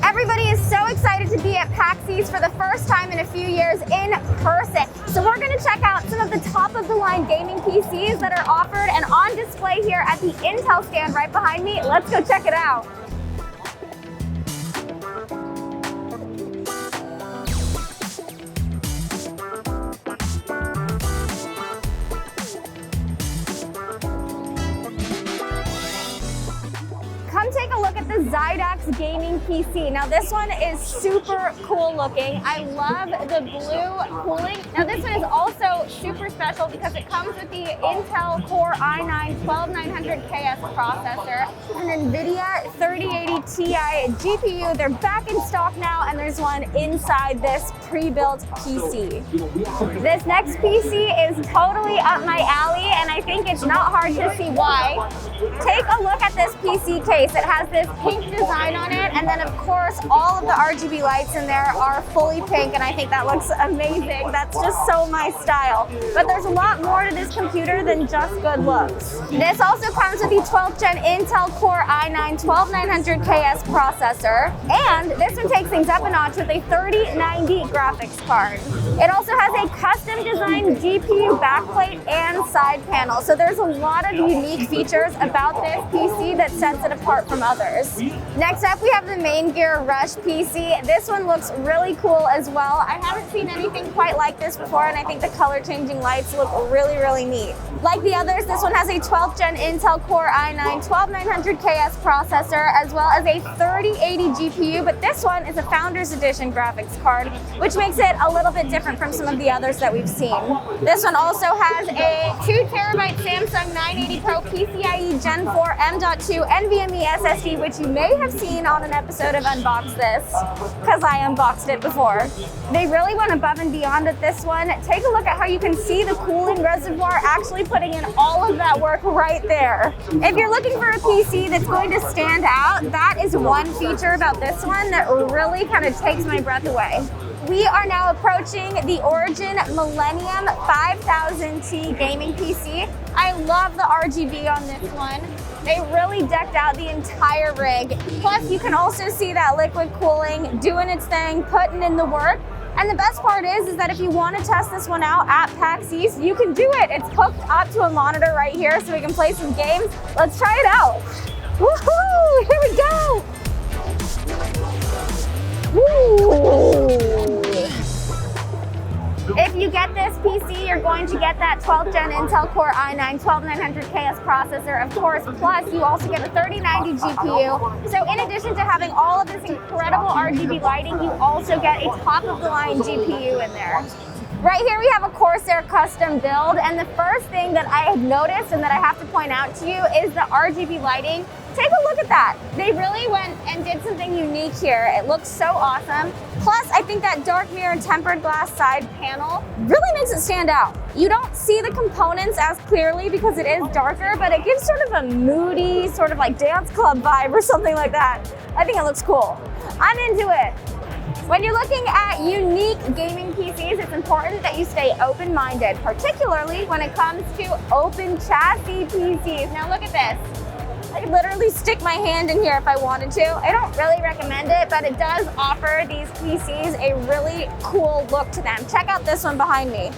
Everybody is so excited to be at PAX East for the first time in a few years in person. So we're going to check out some of the top-of-the-line gaming PCs that are offered and on display here at the Intel stand right behind me. Let's go check it out. Come take a look at the Zydax gaming PC. Now this one is super cool looking. I love the blue cooling. Now this one is also super special because it comes with the Intel Core i9-12900KS processor, an NVIDIA 3080 Ti GPU. They're back in stock now, and there's one inside this pre-built PC. This next PC is totally up my alley, and I think it's not hard to see why. Take a look at this PC case. It has this pink design on it, and then of course all of the RGB lights in there are fully pink, and I think that looks amazing. That's just so my style. But there's a lot more to this computer than just good looks. This also comes with the 12th gen Intel Core i9-12900KS processor, and this one takes things up a notch with a 3090 graphics card. It also has a custom designed GPU backplate and side panel, so there's a lot of unique features about this PC that sets it apart from others. Next up, we have the Main Gear Rush PC. This one looks really cool as well. I haven't seen anything quite like this before, and I think the color changing lights look really, really neat. Like the others, this one has a 12th gen Intel Core i9-12900KS processor, as well as a 3080 GPU, but this one is a Founders Edition graphics card, which makes it a little bit different from some of the others that we've seen. This one also has a 2TB Samsung 980 Pro PCIe Gen 4 M.2 NVMe SSD, which you may have seen on an episode of Unbox This, because I unboxed it before. They really went above and beyond at this one. Take a look at how you can see the cooling reservoir actually putting in all of that work right there. If you're looking for a PC that's going to stand out, that is one feature about this one that really kind of takes my breath away. We are now approaching the Origin Millennium 5000T gaming PC. I love the RGB on this one. They really decked out the entire rig. Plus, you can also see that liquid cooling doing its thing, putting in the work. And the best part is that if you want to test this one out at PAX East, you can do it. It's hooked up to a monitor right here so we can play some games. Let's try it out. Woohoo! Here we go! Woo! If you get this PC, you're going to get that 12th gen Intel Core i9-12900KS processor, of course, plus you also get a 3090 GPU. So in addition to having all of this incredible RGB lighting, you also get a top-of-the-line GPU in there. Right here we have a Corsair custom build, and the first thing that I had noticed and that I have to point out to you is the RGB lighting. Take a look at that. They really went and did something unique here. It looks so awesome. Plus, I think that dark mirror tempered glass side panel really makes it stand out. You don't see the components as clearly because it is darker, but it gives sort of a moody, sort of like dance club vibe or something like that. I think it looks cool. I'm into it. When you're looking at unique gaming PCs, it's important that you stay open-minded, particularly when it comes to open chassis PCs. Now look at this. I could literally stick my hand in here if I wanted to. I don't really recommend it, but it does offer these PCs a really cool look to them. Check out this one behind me.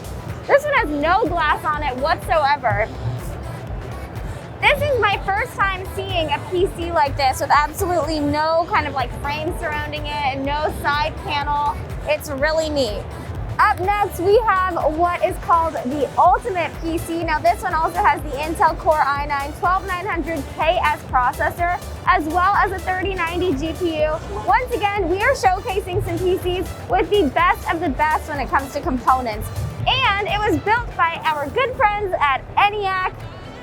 This one has no glass on it whatsoever. This is my first time seeing a PC like this with absolutely no kind of like frame surrounding it and no side panel. It's really neat. Up next, we have what is called the Ultimate PC. Now this one also has the Intel Core i9-12900KS processor, as well as a 3090 GPU. Once again, we are showcasing some PCs with the best of the best when it comes to components. And it was built by our good friends at ENIAC.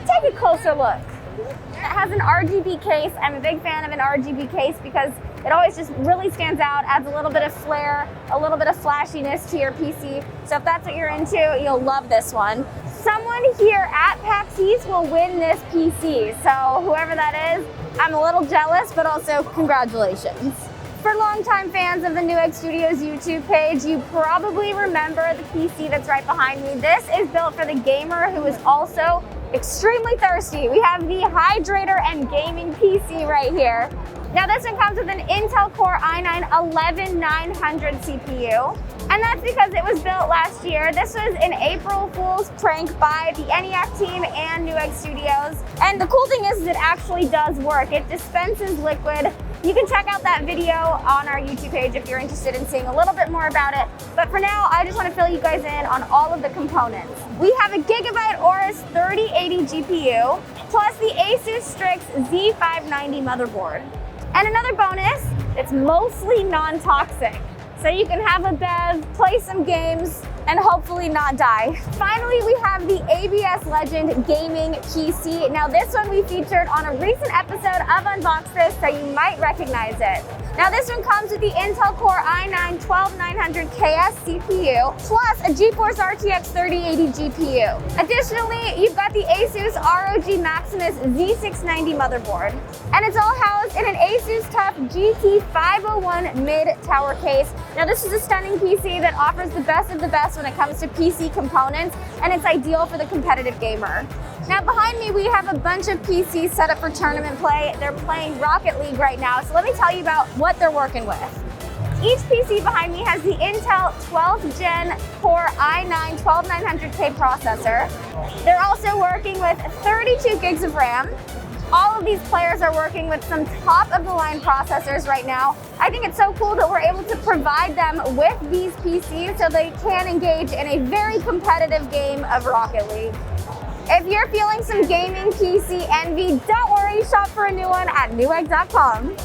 Take a closer look. It has an RGB case. I'm a big fan of an RGB case because it always just really stands out, adds a little bit of flair, a little bit of flashiness to your PC. So if that's what you're into, you'll love this one. Someone here at PAX East will win this PC. So whoever that is, I'm a little jealous, but also congratulations. For longtime fans of the Newegg Studios YouTube page, you probably remember the PC that's right behind me. This is built for the gamer who is also extremely thirsty, we have the Hydrator and Gaming PC right here. Now this one comes with an Intel Core i9-11900 CPU, and that's because it was built last year. This was an April Fool's prank by the ENIAC team and Newegg Studios. And the cool thing is it actually does work. It dispenses liquid. You can check out that video on our YouTube page if you're interested in seeing a little bit more about it. But for now, I just want to fill you guys in on all of the components. We have a Gigabyte Aorus 3080 GPU, plus the Asus Strix Z590 motherboard. And another bonus, it's mostly non-toxic. So you can have a bev, play some games, and hopefully not die. Finally, we have the ABS Legend Gaming PC. Now this one we featured on a recent episode of Unbox This, so you might recognize it. Now this one comes with the Intel Core i9-12900KS CPU, plus a GeForce RTX 3080 GPU. Additionally, you've got the Asus ROG Maximus Z690 motherboard. And it's all housed in an Asus TUF GT501 mid-tower case. Now this is a stunning PC that offers the best of the best when it comes to PC components, and it's ideal for the competitive gamer. Now behind me, we have a bunch of PCs set up for tournament play. They're playing Rocket League right now, so let me tell you about what they're working with. Each PC behind me has the Intel 12th Gen Core i9-12900K processor. They're also working with 32 gigs of RAM. All of these players are working with some top-of-the-line processors right now. I think it's so cool that we're able to provide them with these PCs so they can engage in a very competitive game of Rocket League. If you're feeling some gaming PC envy, don't worry, shop for a new one at Newegg.com.